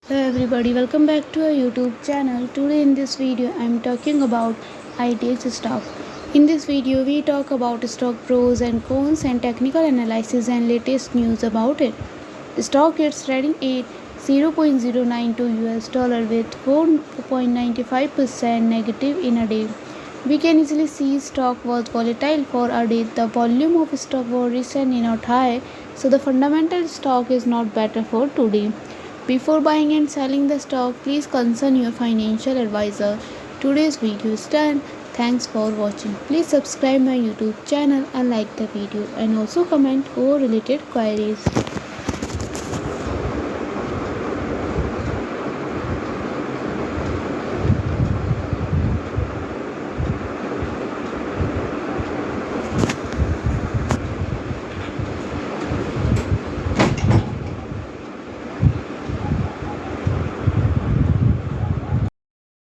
Hello everybody, welcome back to our YouTube channel. Today in this video I am talking about Idex stock. In this video we talk about stock pros and cons and technical analysis and latest news about it. The stock is trading at 0.092 US dollar with 4.95% negative in a day. We can easily see stock was volatile for a day. The volume of stock was recently not high, so the fundamental stock is not better for today. Before buying and selling the stock, please consult your financial advisor. Today's video is done. Thanks for watching. Please subscribe my YouTube channel and like the video and also comment or related queries.